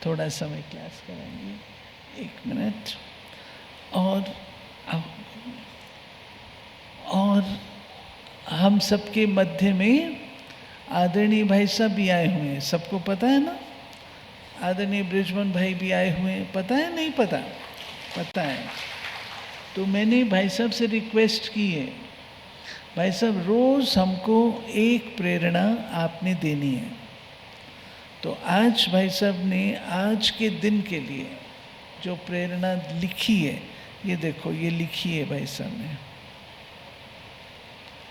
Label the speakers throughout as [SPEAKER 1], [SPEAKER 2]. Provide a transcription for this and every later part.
[SPEAKER 1] थोड़ा समय क्लास कराएंगे, 1 मिनट। और हम सबके मध्य में आदरणीय भाई साहब भी आए हुए हैं, सबको पता है ना? आदरणीय बृजमन भाई भी आए हुए हैं, पता है नहीं पता? पता है। तो मैंने भाई साहब से रिक्वेस्ट की है, भाई साहब रोज़ हमको एक प्रेरणा आपने देनी है। तो आज भाई साहब ने आज के दिन के लिए जो प्रेरणा लिखी है, ये देखो, ये लिखी है भाई साहब ने,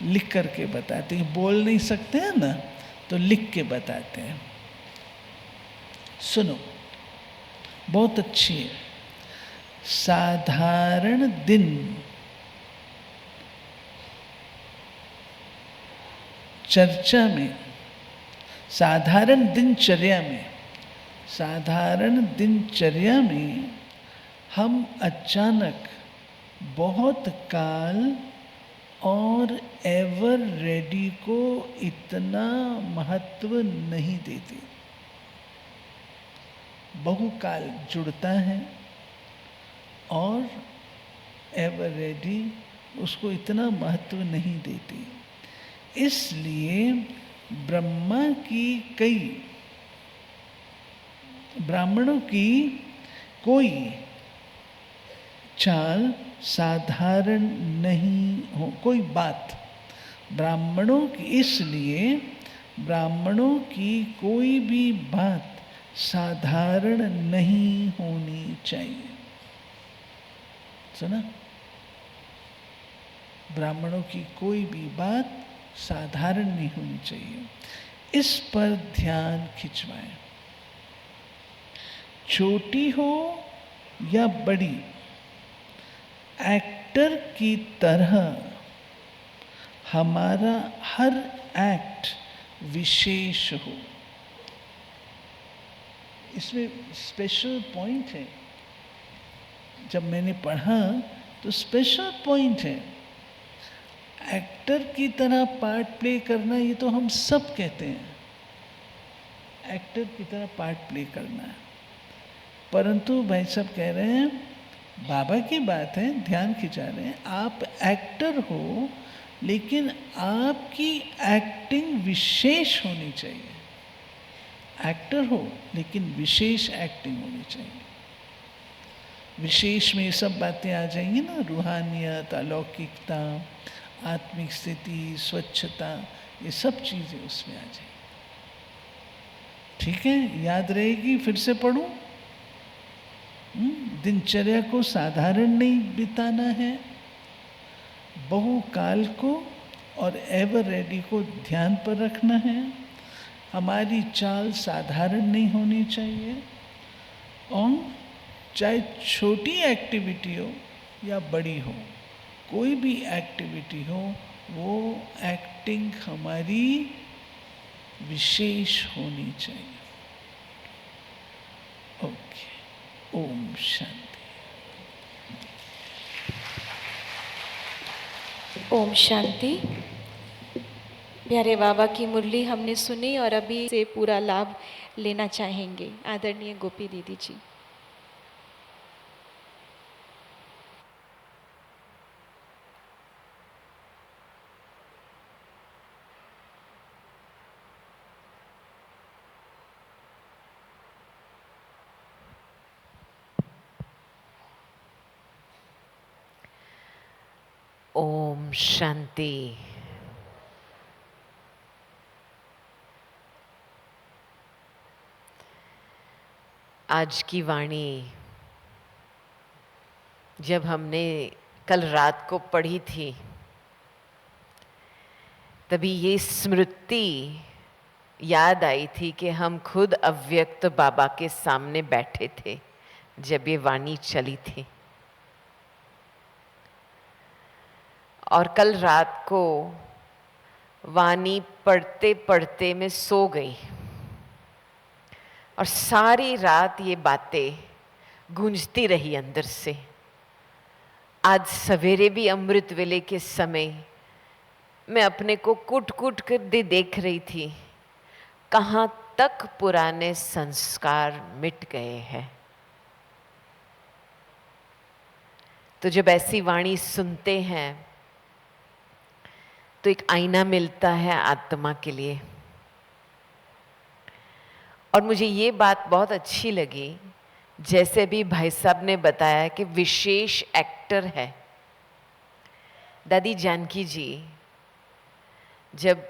[SPEAKER 1] लिख करके बताते हैं। बोल नहीं सकते हैं ना, तो लिख के बताते हैं। सुनो, बहुत अच्छी है। साधारण दिन चर्चा में, साधारण दिनचर्या में, साधारण दिनचर्या में हम अचानक बहुत काल और एवर रेडी को इतना महत्व नहीं देते। बहुकाल जुड़ता है और एवर रेडी उसको इतना महत्व नहीं देती। इसलिए ब्राह्मणों की कोई चाल साधारण नहीं हो, कोई बात ब्राह्मणों की, इसलिए ब्राह्मणों की कोई भी बात साधारण नहीं होनी चाहिए। सुना? ब्राह्मणों की कोई भी बात साधारण नहीं होनी चाहिए, इस पर ध्यान खिंचवाएं। छोटी हो या बड़ी, एक्टर की तरह हमारा हर एक्ट विशेष हो। इसमें स्पेशल पॉइंट है, जब मैंने पढ़ा तो स्पेशल पॉइंट है। एक्टर की तरह पार्ट प्ले करना, ये तो हम सब कहते हैं, एक्टर की तरह पार्ट प्ले करना है। परंतु भाई साहब कह रहे हैं, बाबा की बात है, ध्यान खिंचा रहे हैं, आप एक्टर हो लेकिन आपकी एक्टिंग विशेष होनी चाहिए। एक्टर हो लेकिन विशेष एक्टिंग होनी चाहिए। विशेष में ये सब बातें आ जाएंगी ना, रूहानियत, अलौकिकता, आत्मिक स्थिति, स्वच्छता, ये सब चीज़ें उसमें आ जाएंगी। ठीक है, याद रहेगी? फिर से पढ़ूं? दिनचर्या को साधारण नहीं बिताना है, बहुकाल को और एवर रेडी को ध्यान पर रखना है। हमारी चाल साधारण नहीं होनी चाहिए, और चाहे छोटी एक्टिविटी हो या बड़ी हो, कोई भी एक्टिविटी हो, वो एक्टिंग हमारी विशेष होनी चाहिए। ओके, ओम शांति।
[SPEAKER 2] ओम शांति। प्यारे बाबा की मुरली हमने सुनी और अभी से पूरा लाभ लेना चाहेंगे आदरणीय गोपी दीदी जी।
[SPEAKER 3] ओम शांति। आज की वाणी जब हमने कल रात को पढ़ी थी, तभी ये स्मृति याद आई थी कि हम खुद अव्यक्त बाबा के सामने बैठे थे जब ये वाणी चली थी। और कल रात को वाणी पढ़ते पढ़ते मैं सो गई और सारी रात ये बातें गूंजती रही अंदर से। आज सवेरे भी अमृत वेले के समय मैं अपने को कुट कुट कर देख रही थी, कहाँ तक पुराने संस्कार मिट गए हैं। तो जब ऐसी वाणी सुनते हैं तो एक आईना मिलता है आत्मा के लिए। और मुझे ये बात बहुत अच्छी लगी, जैसे भी भाई साहब ने बताया कि विशेष एक्टर है दादी जानकी जी। जब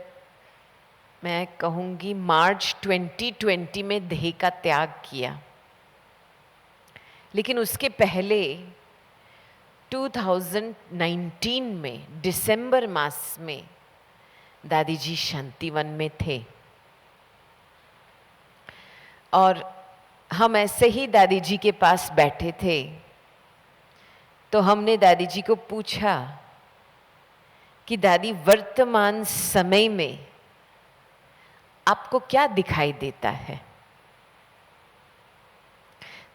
[SPEAKER 3] मैं कहूँगी मार्च 2020 में देह का त्याग किया, लेकिन उसके पहले 2019 में दिसंबर मास में दादी जी शांतिवन में थे। और हम ऐसे ही दादी जी के पास बैठे थे, तो हमने दादी जी को पूछा कि दादी वर्तमान समय में आपको क्या दिखाई देता है।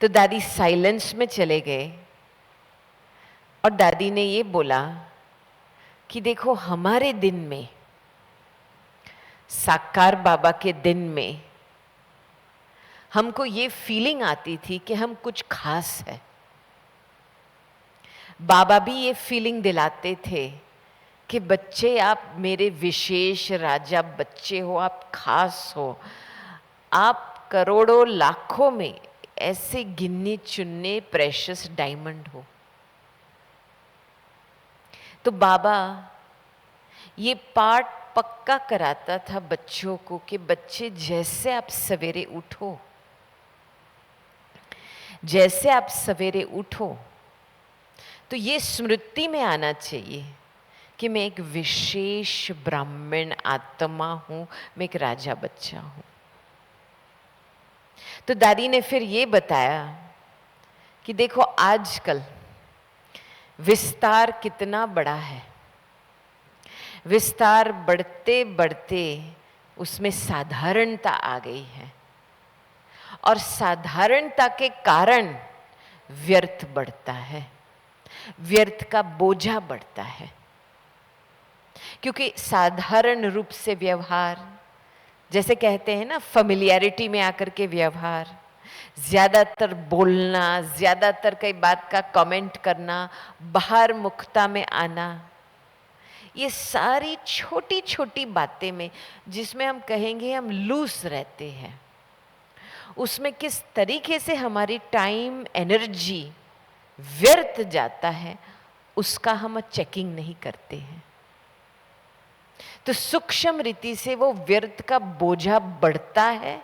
[SPEAKER 3] तो दादी साइलेंस में चले गए और दादी ने ये बोला कि देखो, हमारे दिन में, साकार बाबा के दिन में, हमको ये फीलिंग आती थी कि हम कुछ खास है। बाबा भी ये फीलिंग दिलाते थे कि बच्चे, आप मेरे विशेष राजा बच्चे हो, आप खास हो, आप करोड़ों लाखों में ऐसे गिने चुने प्रेशियस डायमंड हो। तो बाबा ये पाठ पक्का कराता था बच्चों को कि बच्चे, जैसे आप सवेरे उठो, जैसे आप सवेरे उठो तो ये स्मृति में आना चाहिए कि मैं एक विशेष ब्राह्मण आत्मा हूं, मैं एक राजा बच्चा हूं। तो दादी ने फिर ये बताया कि देखो, आजकल विस्तार कितना बड़ा है। विस्तार बढ़ते बढ़ते उसमें साधारणता आ गई है, और साधारणता के कारण व्यर्थ बढ़ता है, व्यर्थ का बोझा बढ़ता है। क्योंकि साधारण रूप से व्यवहार, जैसे कहते हैं ना, फेमिलियरिटी में आकर के व्यवहार, ज्यादातर बोलना, ज्यादातर कई बात का कमेंट करना, बाहर मुखता में आना, ये सारी छोटी छोटी बातें में जिसमें हम कहेंगे हम लूज रहते हैं, उसमें किस तरीके से हमारी टाइम एनर्जी व्यर्थ जाता है, उसका हम चेकिंग नहीं करते हैं। तो सूक्ष्म रीति से वो व्यर्थ का बोझा बढ़ता है,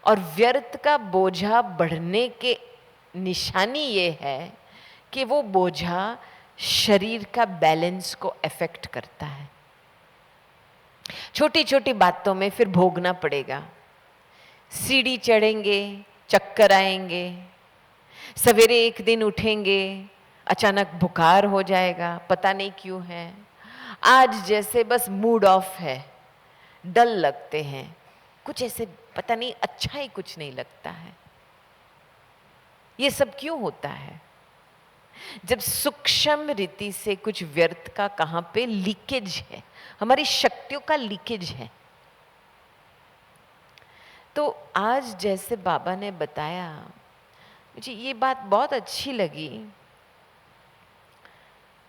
[SPEAKER 3] और व्यर्थ का बोझा बढ़ने के निशानी ये है कि वो बोझा शरीर का बैलेंस को अफेक्ट करता है। छोटी छोटी बातों में फिर भोगना पड़ेगा। सीढ़ी चढ़ेंगे, चक्कर आएंगे, सवेरे एक दिन उठेंगे, अचानक बुखार हो जाएगा, पता नहीं क्यों है। आज जैसे बस मूड ऑफ है, डल लगते हैं, कुछ ऐसे पता नहीं, अच्छा ही कुछ नहीं लगता है। ये सब क्यों होता है? जब सूक्ष्म रीति से कुछ व्यर्थ का कहां पे लीकेज है, हमारी शक्तियों का लीकेज है। तो आज जैसे बाबा ने बताया, मुझे ये बात बहुत अच्छी लगी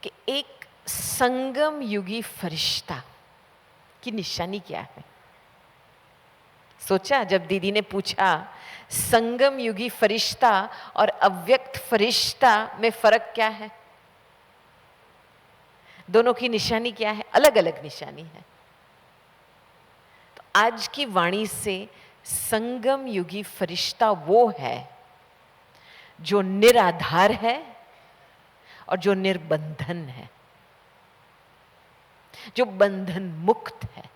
[SPEAKER 3] कि एक संगम युगी फरिश्ता की निशानी क्या है। सोचा, जब दीदी ने पूछा संगम युगी फरिश्ता और अव्यक्त फरिश्ता में फर्क क्या है, दोनों की निशानी क्या है? अलग अलग निशानी है। तो आज की वाणी से संगम युगी फरिश्ता वो है जो निराधार है और जो निर्बंधन है, जो बंधन मुक्त है।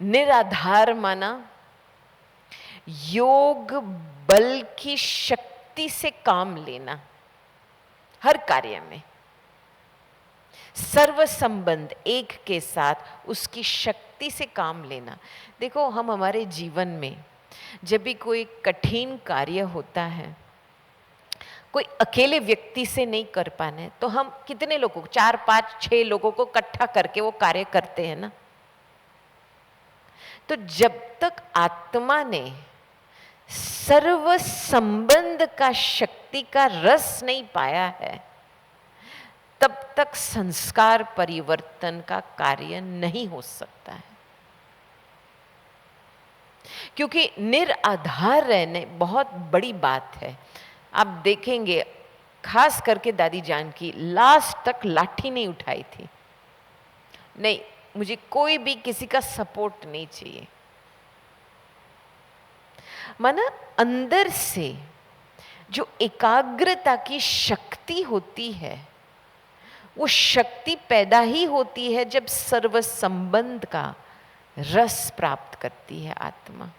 [SPEAKER 3] निराधार माना योग बल की शक्ति से काम लेना, हर कार्य में सर्व संबंध एक के साथ उसकी शक्ति से काम लेना। देखो, हम हमारे जीवन में जब भी कोई कठिन कार्य होता है, कोई अकेले व्यक्ति से नहीं कर पाना है, तो हम कितने लोगों को, 4 5 6 लोगों को इकट्ठा करके वो कार्य करते हैं ना। तो जब तक आत्मा ने सर्व संबंध का शक्ति का रस नहीं पाया है, तब तक संस्कार परिवर्तन का कार्य नहीं हो सकता है। क्योंकि निराधार रहने बहुत बड़ी बात है। आप देखेंगे खास करके दादी जान की लास्ट तक लाठी नहीं उठाई थी, नहीं मुझे कोई भी किसी का सपोर्ट नहीं चाहिए। माना अंदर से जो एकाग्रता की शक्ति होती है, वो शक्ति पैदा ही होती है जब सर्व संबंध का रस प्राप्त करती है आत्मा।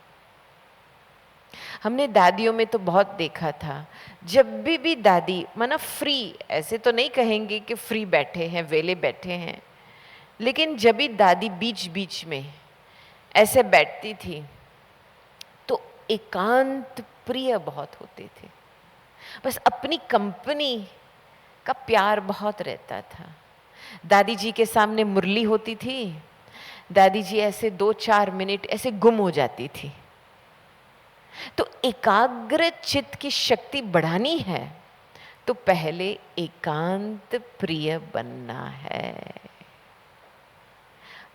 [SPEAKER 3] हमने दादियों में तो बहुत देखा था, जब भी दादी माना फ्री, ऐसे तो नहीं कहेंगे कि फ्री बैठे हैं, वेले बैठे हैं, लेकिन जब भी दादी बीच बीच में ऐसे बैठती थी तो एकांत प्रिय बहुत होते थे। बस अपनी कंपनी का प्यार बहुत रहता था। दादी जी के सामने मुरली होती थी, दादी जी ऐसे 2-4 मिनट ऐसे गुम हो जाती थी। तो एकाग्र चित्त की शक्ति बढ़ानी है तो पहले एकांत प्रिय बनना है,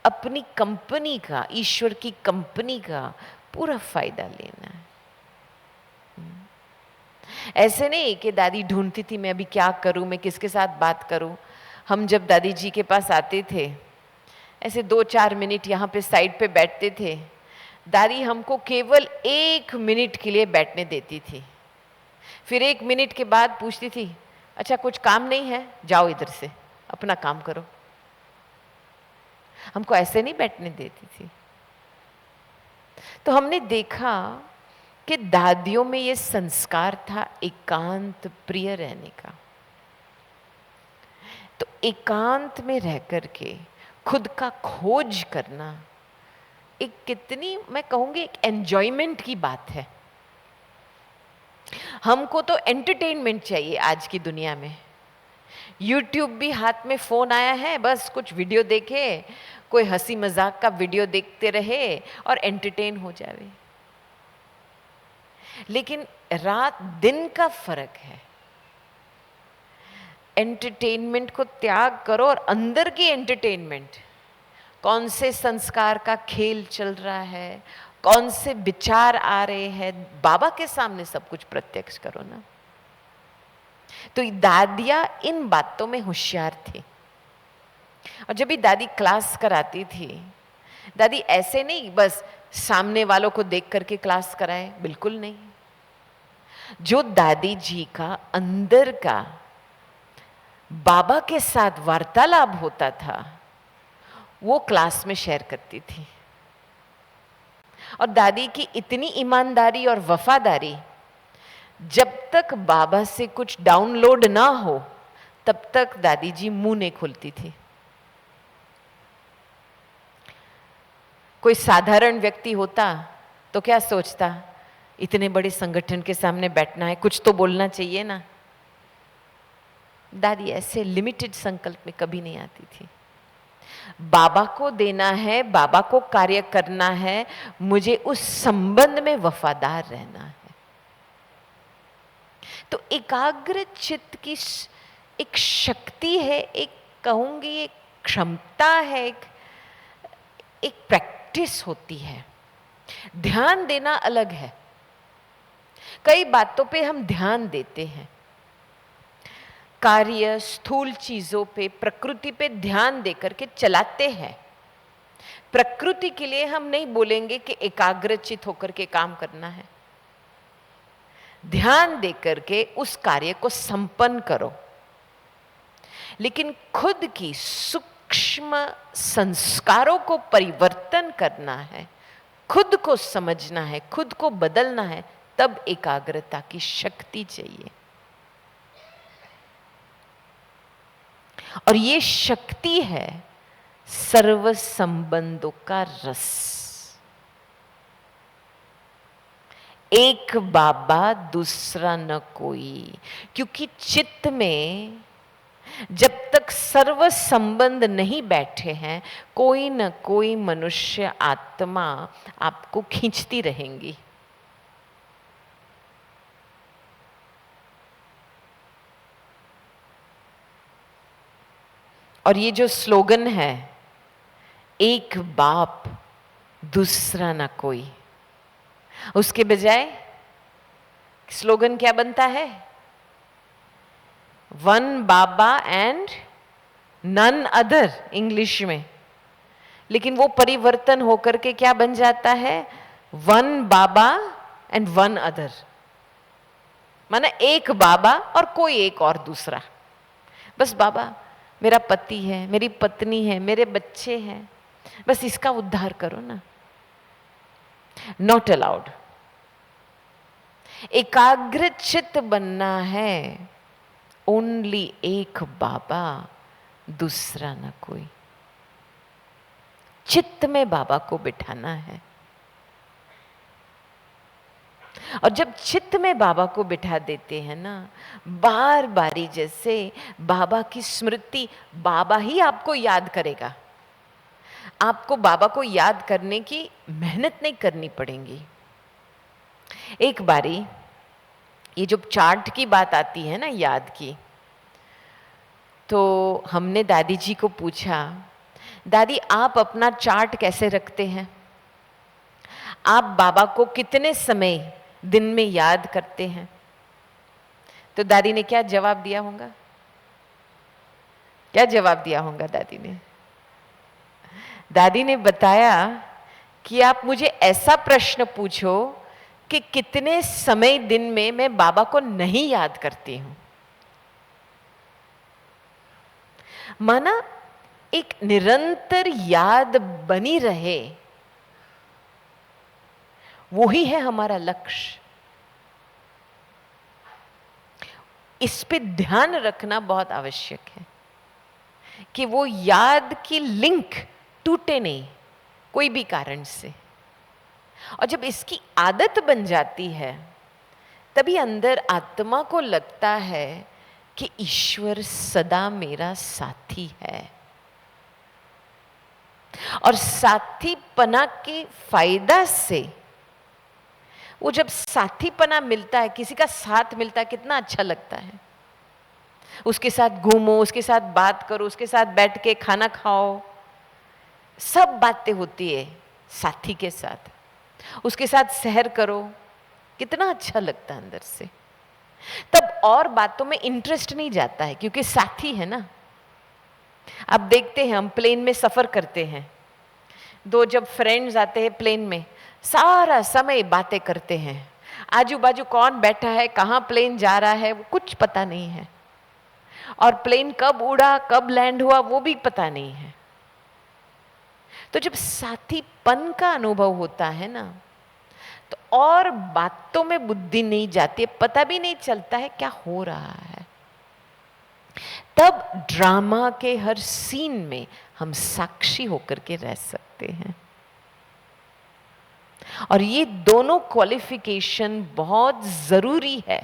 [SPEAKER 3] अपनी कंपनी का, ईश्वर की कंपनी का पूरा फायदा लेना है। ऐसे नहीं कि दादी ढूंढती थी मैं अभी क्या करूं, मैं किसके साथ बात करूं। हम जब दादी जी के पास आते थे, ऐसे 2-4 मिनट यहाँ पे साइड पे बैठते थे, दादी हमको केवल 1 मिनट के लिए बैठने देती थी। फिर 1 मिनट के बाद पूछती थी, अच्छा कुछ काम नहीं है, जाओ इधर से अपना काम करो। हमको ऐसे नहीं बैठने देती थी। तो हमने देखा कि दादियों में ये संस्कार था एकांत प्रिय रहने का। तो एकांत में रह करके खुद का खोज करना एक कितनी, मैं कहूंगी एक एंजॉयमेंट की बात है। हमको तो एंटरटेनमेंट चाहिए आज की दुनिया में। यूट्यूब भी हाथ में फोन आया है, बस कुछ वीडियो देखे, कोई हंसी मजाक का वीडियो देखते रहे और एंटरटेन हो जावे। लेकिन रात दिन का फर्क है। एंटरटेनमेंट को त्याग करो और अंदर की एंटरटेनमेंट, कौन से संस्कार का खेल चल रहा है, कौन से विचार आ रहे हैं, बाबा के सामने सब कुछ प्रत्यक्ष करो ना। तो दादियां इन बातों में होशियार थी। और जब भी दादी क्लास कराती थी, दादी ऐसे नहीं बस सामने वालों को देख करके क्लास कराए, बिल्कुल नहीं। जो दादी जी का अंदर का बाबा के साथ वार्तालाप होता था, वो क्लास में शेयर करती थी। और दादी की इतनी ईमानदारी और वफादारी, जब तक बाबा से कुछ डाउनलोड ना हो तब तक दादी जी मुंह नहीं खोलती थी। कोई साधारण व्यक्ति होता तो क्या सोचता, इतने बड़े संगठन के सामने बैठना है, कुछ तो बोलना चाहिए ना। दादी ऐसे लिमिटेड संकल्प में कभी नहीं आती थी। बाबा को देना है, बाबा को कार्य करना है, मुझे उस संबंध में वफादार रहना है। तो एकाग्र चित्त की एक शक्ति है, एक कहूंगी एक क्षमता है, एक प्रैक्टिस होती है। ध्यान देना अलग है। कई बातों पे हम ध्यान देते हैं, कार्य, स्थूल चीजों पे, प्रकृति पे ध्यान देकर के चलाते हैं। प्रकृति के लिए हम नहीं बोलेंगे कि एकाग्रचित होकर के काम करना है। ध्यान देकर के उस कार्य को संपन्न करो। लेकिन खुद की सूक्ष्म संस्कारों को परिवर्तन करना है, खुद को समझना है, खुद को बदलना है, तब एकाग्रता की शक्ति चाहिए। और ये शक्ति है सर्व संबंधों का रस। एक बाबा दूसरा न कोई, क्योंकि चित्त में जब तक सर्व संबंध नहीं बैठे हैं, कोई न कोई मनुष्य आत्मा आपको खींचती रहेंगी। और ये जो स्लोगन है, एक बाप दूसरा ना कोई, उसके बजाय स्लोगन क्या बनता है? वन बाबा एंड नन अदर, इंग्लिश में। लेकिन वो परिवर्तन होकर के क्या बन जाता है? वन बाबा एंड वन अदर, माना एक बाबा और कोई एक और दूसरा। बस बाबा मेरा पति है, मेरी पत्नी है, मेरे बच्चे हैं, बस इसका उद्धार करो ना। Not allowed. एकाग्र चित्त बनना है, ओनली एक बाबा दूसरा ना कोई। चित्त में बाबा को बिठाना है। और जब चित्त में बाबा को बिठा देते हैं ना, बार बारी जैसे बाबा की स्मृति, बाबा ही आपको याद करेगा। आपको बाबा को याद करने की मेहनत नहीं करनी पड़ेगी। एक बारी ये जो चार्ट की बात आती है ना, याद की, तो हमने दादी जी को पूछा, दादी आप अपना चार्ट कैसे रखते हैं? आप बाबा को कितने समय दिन में याद करते हैं? तो दादी ने क्या जवाब दिया होगा? क्या जवाब दिया होगा दादी ने? दादी ने बताया कि आप मुझे ऐसा प्रश्न पूछो कि कितने समय दिन में मैं बाबा को नहीं याद करती हूं। माना एक निरंतर याद बनी रहे, वो ही है हमारा लक्ष्य। इस पे ध्यान रखना बहुत आवश्यक है कि वो याद की लिंक टूटे नहीं कोई भी कारण से। और जब इसकी आदत बन जाती है, तभी अंदर आत्मा को लगता है कि ईश्वर सदा मेरा साथी है। और साथीपना के फायदा से, वो जब साथीपना मिलता है, किसी का साथ मिलता है, कितना अच्छा लगता है। उसके साथ घूमो, उसके साथ बात करो, उसके साथ बैठ के खाना खाओ, सब बातें होती है साथी के साथ। उसके साथ सैर करो, कितना अच्छा लगता है अंदर से। तब और बातों में इंटरेस्ट नहीं जाता है, क्योंकि साथी है ना। अब देखते हैं, हम प्लेन में सफर करते हैं, दो जब फ्रेंड्स आते हैं प्लेन में, सारा समय बातें करते हैं। आजू बाजू कौन बैठा है, कहाँ प्लेन जा रहा है, वो कुछ पता नहीं है। और प्लेन कब उड़ा, कब लैंड हुआ, वो भी पता नहीं है। तो जब साथीपन का अनुभव होता है ना, तो और बातों में बुद्धि नहीं जाती, पता भी नहीं चलता है क्या हो रहा है। तब ड्रामा के हर सीन में हम साक्षी होकर के रह सकते हैं। और ये दोनों क्वालिफिकेशन बहुत जरूरी है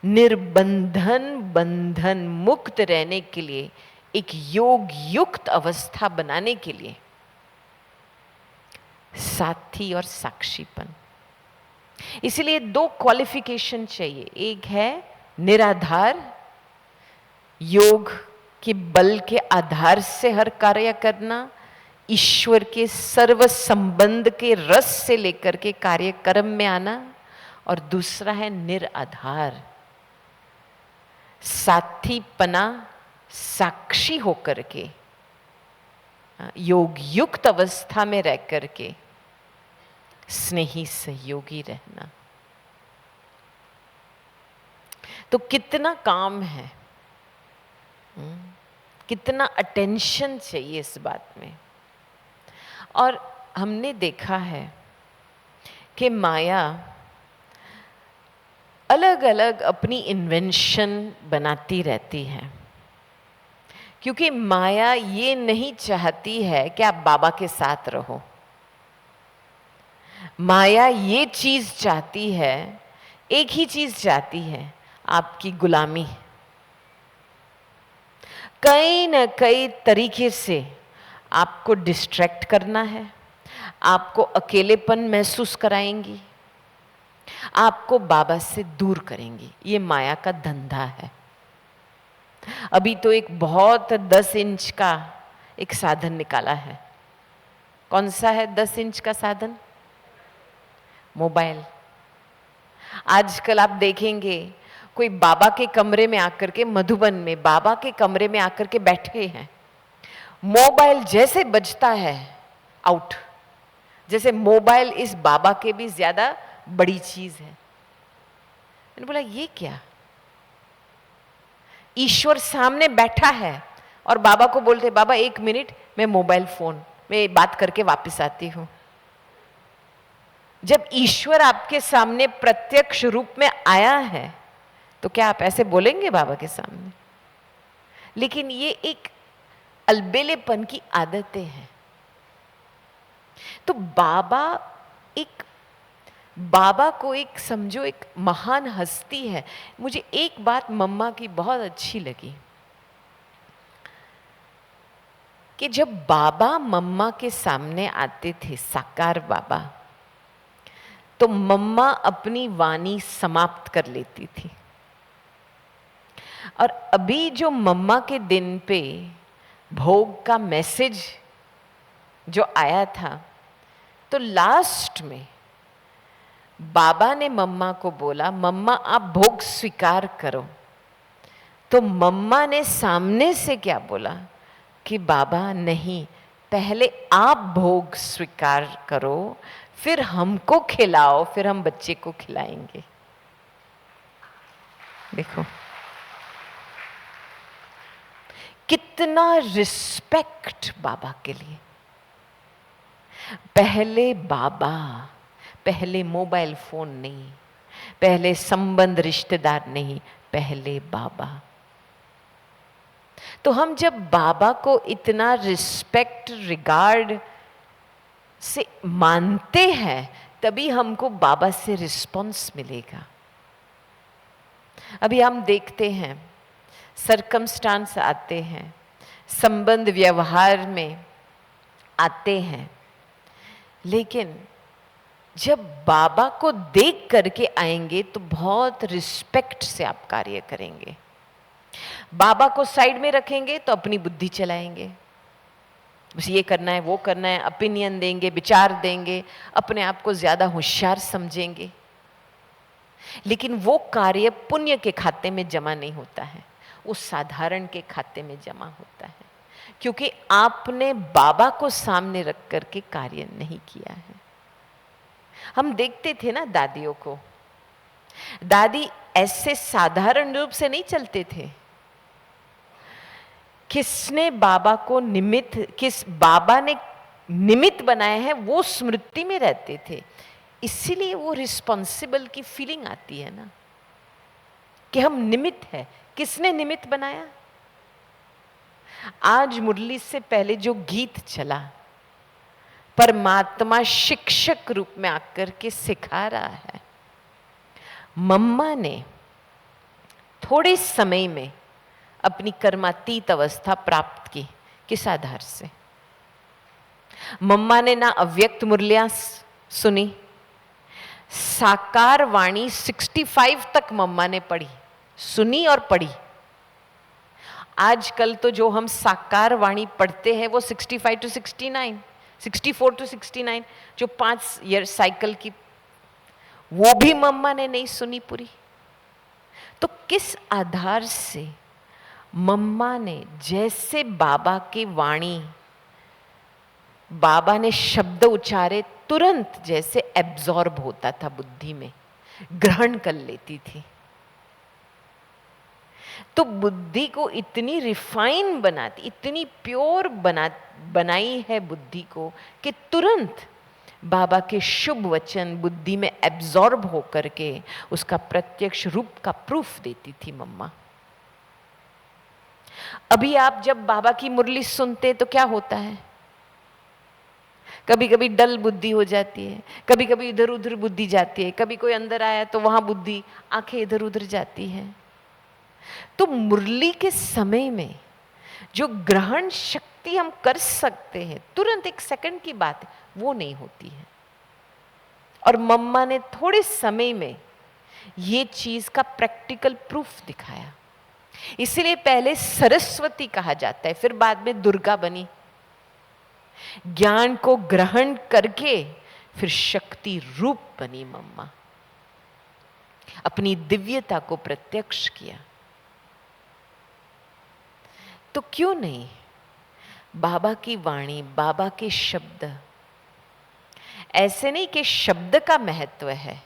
[SPEAKER 3] निर्बंधन बंधन मुक्त रहने के लिए, एक योग युक्त अवस्था बनाने के लिए। साथी और साक्षीपन, इसलिए दो क्वालिफिकेशन चाहिए। एक है निराधार, योग के बल के आधार से हर कार्य करना, ईश्वर के सर्व संबंध के रस से लेकर के कार्यक्रम में आना। और दूसरा है निराधार, साथीपना, साक्षी होकर के, योग युक्त अवस्था में रह करके स्नेही सहयोगी रहना। तो कितना काम है, कितना अटेंशन चाहिए इस बात में। और हमने देखा है कि माया अलग अलग अपनी इन्वेंशन बनाती रहती है, क्योंकि माया ये नहीं चाहती है कि आप बाबा के साथ रहो। माया ये चीज चाहती है, एक ही चीज चाहती है, आपकी गुलामी। कई न कई तरीके से आपको डिस्ट्रैक्ट करना है, आपको अकेलेपन महसूस कराएंगी, आपको बाबा से दूर करेंगी। ये माया का धंधा है। अभी तो एक बहुत 10 इंच का एक साधन निकाला है। कौन सा है 10 इंच का साधन? मोबाइल। आजकल आप देखेंगे कोई बाबा के कमरे में आकर के, मधुबन में बाबा के कमरे में आकर के बैठे हैं, मोबाइल जैसे बजता है आउट, जैसे मोबाइल इस बाबा के भी ज्यादा बड़ी चीज है। मैंने बोला ये क्या? ईश्वर सामने बैठा है और बाबा को बोलते बाबा 1 मिनट, मैं मोबाइल फोन में बात करके वापस आती हूं। जब ईश्वर आपके सामने प्रत्यक्ष रूप में आया है तो क्या आप ऐसे बोलेंगे बाबा के सामने? लेकिन ये एक अलबेलेपन की आदतें हैं। तो बाबा को एक समझो एक महान हस्ती है। मुझे एक बात मम्मा की बहुत अच्छी लगी कि जब बाबा मम्मा के सामने आते थे, साकार बाबा, तो मम्मा अपनी वाणी समाप्त कर लेती थी। और अभी जो मम्मा के दिन पे भोग का मैसेज जो आया था, तो लास्ट में बाबा ने मम्मा को बोला मम्मा आप भोग स्वीकार करो। तो मम्मा ने सामने से क्या बोला कि बाबा नहीं, पहले आप भोग स्वीकार करो, फिर हमको खिलाओ, फिर हम बच्चे को खिलाएंगे। देखो कितना रिस्पेक्ट बाबा के लिए। पहले बाबा, पहले मोबाइल फोन नहीं, पहले संबंध रिश्तेदार नहीं, पहले बाबा। तो हम जब बाबा को इतना रिस्पेक्ट, रिगार्ड से मानते हैं, तभी हमको बाबा से रिस्पॉन्स मिलेगा। अभी हम देखते हैं सरकमस्टांस आते हैं, संबंध व्यवहार में आते हैं, लेकिन जब बाबा को देख करके आएंगे तो बहुत रिस्पेक्ट से आप कार्य करेंगे। बाबा को साइड में रखेंगे तो अपनी बुद्धि चलाएंगे, बस ये करना है वो करना है, ओपिनियन देंगे, विचार देंगे, अपने आप को ज्यादा होशियार समझेंगे। लेकिन वो कार्य पुण्य के खाते में जमा नहीं होता है, वो साधारण के खाते में जमा होता है, क्योंकि आपने बाबा को सामने रख करके कार्य नहीं किया है। हम देखते थे ना दादियों को, दादी ऐसे साधारण रूप से नहीं चलते थे। किसने बाबा को निमित्त, किस बाबा ने निमित्त बनाए हैं वो स्मृति में रहते थे। इसीलिए वो रिस्पॉन्सिबल की फीलिंग आती है ना कि हम निमित्त है। किसने निमित्त बनाया? आज मुरली से पहले जो गीत चला, परमात्मा शिक्षक रूप में आकर के सिखा रहा है। मम्मा ने थोड़े समय में अपनी कर्मातीत अवस्था प्राप्त की। किस आधार से? मम्मा ने ना अव्यक्त मुरलियां सुनी, साकार वाणी 65 तक मम्मा ने पढ़ी, सुनी और पढ़ी। आजकल तो जो हम साकार वाणी पढ़ते हैं वो 65 to 69, 64 to 69, जो 5 ईयर साइकिल की, वो भी मम्मा ने नहीं सुनी पूरी। तो किस आधार से मम्मा ने, जैसे बाबा की वाणी, बाबा ने शब्द उच्चारे तुरंत जैसे एब्जॉर्ब होता था बुद्धि में, ग्रहण कर लेती थी। तो बुद्धि को इतनी रिफाइन बनाती, इतनी प्योर बनाई है बुद्धि को कि तुरंत बाबा के शुभ वचन बुद्धि में एब्जॉर्ब होकर के उसका प्रत्यक्ष रूप का प्रूफ देती थी मम्मा। अभी आप जब बाबा की मुरली सुनते तो क्या होता है? कभी कभी डल बुद्धि हो जाती है, कभी कभी इधर उधर बुद्धि जाती है, कभी कोई अंदर आया तो वहां बुद्धि, आंखें इधर उधर जाती है। तो मुरली के समय में जो ग्रहण शक्ति हम कर सकते हैं, तुरंत 1 सेकंड की बात है, वो नहीं होती है। और मम्मा ने थोड़े समय में ये चीज का प्रैक्टिकल प्रूफ दिखाया। इसलिए पहले सरस्वती कहा जाता है, फिर बाद में दुर्गा बनी। ज्ञान को ग्रहण करके फिर शक्ति रूप बनी मम्मा, अपनी दिव्यता को प्रत्यक्ष किया। तो क्यों नहीं बाबा की वाणी, बाबा के शब्द, ऐसे नहीं कि शब्द का महत्व है,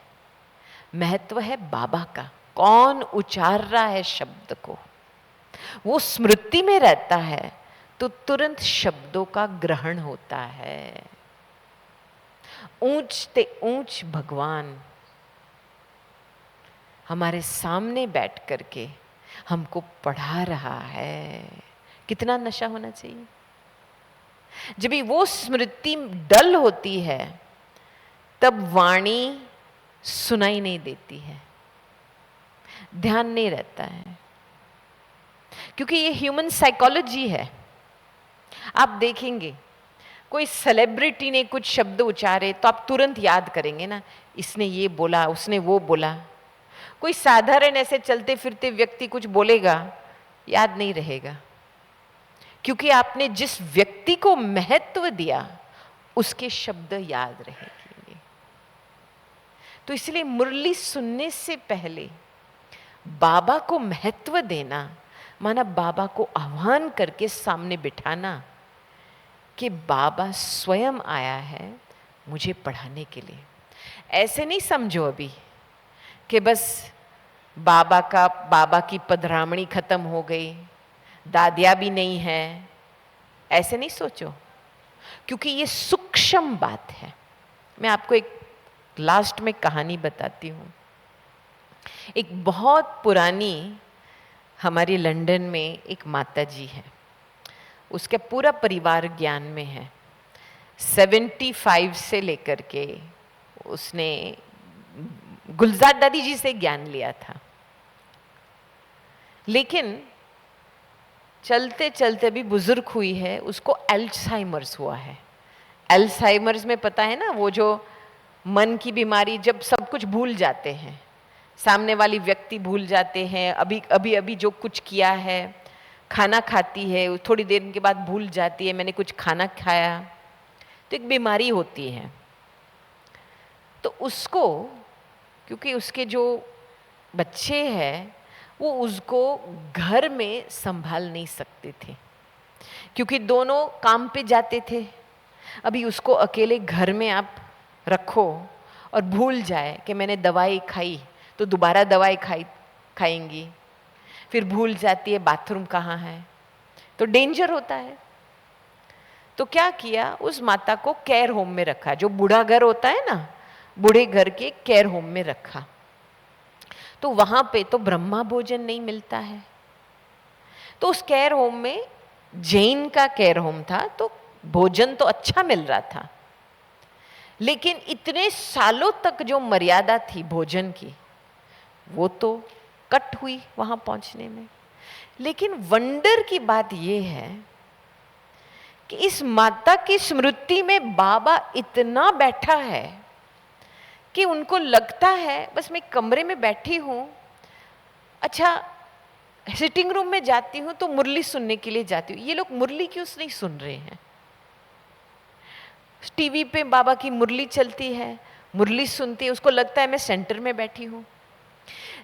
[SPEAKER 3] महत्व है बाबा का। कौन उचार रहा है शब्द को, वो स्मृति में रहता है तो तुरंत शब्दों का ग्रहण होता है। ऊंच ते ऊंच भगवान हमारे सामने बैठ करके हमको पढ़ा रहा है। कितना नशा होना चाहिए। जब भी वो स्मृति डल होती है तब वाणी सुनाई नहीं देती है, ध्यान नहीं रहता है, क्योंकि ये ह्यूमन साइकोलॉजी है। आप देखेंगे कोई सेलिब्रिटी ने कुछ शब्द उच्चारे तो आप तुरंत याद करेंगे ना, इसने ये बोला, उसने वो बोला। कोई साधारण ऐसे चलते फिरते व्यक्ति कुछ बोलेगा, याद नहीं रहेगा, क्योंकि आपने जिस व्यक्ति को महत्व दिया उसके शब्द याद रहेंगे। तो इसलिए मुरली सुनने से पहले बाबा को महत्व देना, माना बाबा को आह्वान करके सामने बिठाना कि बाबा स्वयं आया है मुझे पढ़ाने के लिए। ऐसे नहीं समझो अभी कि बस बाबा की पधरामणी खत्म हो गई, दादिया भी नहीं है, ऐसे नहीं सोचो, क्योंकि ये सूक्ष्म बात है। मैं आपको एक लास्ट में कहानी बताती हूँ। एक बहुत पुरानी हमारी लंदन में एक माता जी है, उसका पूरा परिवार ज्ञान में है। 75 से लेकर के उसने गुलजार दादी जी से ज्ञान लिया था, लेकिन चलते चलते भी बुजुर्ग हुई है, उसको अल्जाइमर्स हुआ है। अल्जाइमर्स में पता है ना, वो जो मन की बीमारी, जब सब कुछ भूल जाते हैं, सामने वाली व्यक्ति भूल जाते हैं, अभी जो कुछ किया है, खाना खाती है थोड़ी देर के बाद भूल जाती है मैंने कुछ खाना खाया, तो एक बीमारी होती है। तो उसको, क्योंकि उसके जो बच्चे हैं वो उसको घर में संभाल नहीं सकते थे, क्योंकि दोनों काम पे जाते थे। अभी उसको अकेले घर में आप रखो और भूल जाए कि मैंने दवाई खाई, तो दोबारा दवाई खाएंगी, फिर भूल जाती है बाथरूम कहाँ है, तो डेंजर होता है। तो क्या किया, उस माता को केयर होम में रखा, जो बूढ़ा घर होता है ना, बूढ़े घर के केयर होम में रखा। तो वहां पे तो ब्रह्मा भोजन नहीं मिलता है, तो उस केयर होम में, जैन का केयर होम था, तो भोजन तो अच्छा मिल रहा था, लेकिन इतने सालों तक जो मर्यादा थी भोजन की वो तो कट हुई वहां पहुंचने में। लेकिन वंडर की बात यह है कि इस माता की स्मृति में बाबा इतना बैठा है कि उनको लगता है बस मैं कमरे में बैठी हूं, अच्छा सिटिंग रूम में जाती हूं तो मुरली सुनने के लिए जाती हूं। ये लोग मुरली क्यों नहीं सुन रहे हैं? टीवी पे बाबा की मुरली चलती है, मुरली सुनती है, उसको लगता है मैं सेंटर में बैठी हूं।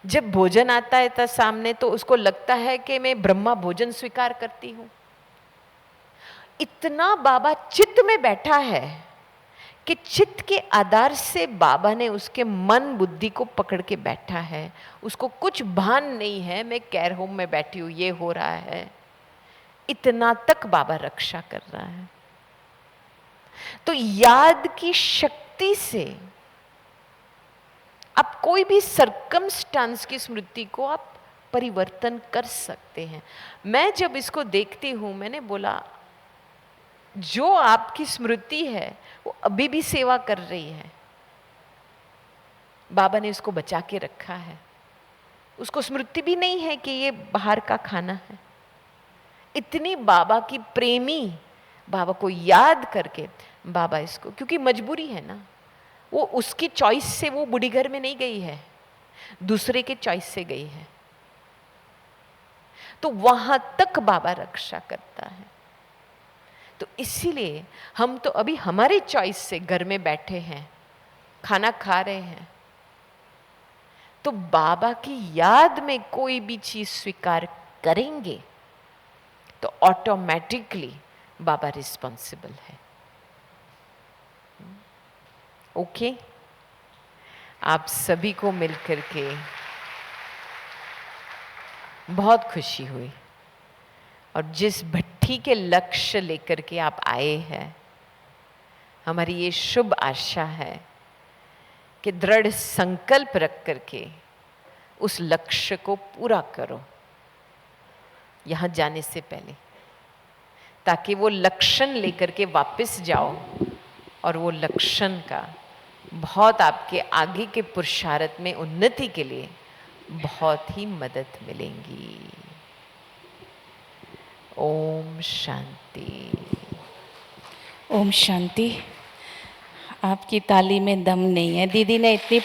[SPEAKER 3] जब भोजन आता है तब सामने, तो उसको लगता है कि मैं ब्रह्मा भोजन स्वीकार करती हूं। इतना बाबा चित्त में बैठा है कि चित्त के आधार से बाबा ने उसके मन बुद्धि को पकड़ के बैठा है। उसको कुछ भान नहीं है मैं केयर होम में बैठी हूं, ये हो रहा है, इतना तक बाबा रक्षा कर रहा है। तो याद की शक्ति से आप कोई भी सरकमस्टांस की स्मृति को आप परिवर्तन कर सकते हैं। मैं जब इसको देखती हूं, मैंने बोला जो आपकी स्मृति है वो अभी भी सेवा कर रही है, बाबा ने उसको बचा के रखा है। उसको स्मृति भी नहीं है कि ये बाहर का खाना है, इतनी बाबा की प्रेमी, बाबा को याद करके बाबा इसको, क्योंकि मजबूरी है ना, वो उसकी चॉइस से वो बूढ़ी घर में नहीं गई है, दूसरे के चॉइस से गई है, तो वहां तक बाबा रक्षा करता है। तो इसीलिए हम तो अभी हमारी चॉइस से घर में बैठे हैं, खाना खा रहे हैं, तो बाबा की याद में कोई भी चीज स्वीकार करेंगे तो ऑटोमेटिकली बाबा रिस्पॉन्सिबल है। ओके, आप सभी को मिलकर के बहुत खुशी हुई, और जिस भट्ठी के लक्ष्य लेकर के आप आए हैं, हमारी ये शुभ आशा है कि दृढ़ संकल्प रख करके उस लक्ष्य को पूरा करो यहाँ जाने से पहले, ताकि वो लक्षण लेकर के वापस जाओ और वो लक्षण का बहुत आपके आगे के पुरुषार्थ में उन्नति के लिए बहुत ही मदद मिलेंगी। ओम शांति।
[SPEAKER 2] ओम शांति। आपकी ताली में दम नहीं है, दीदी ने इतनी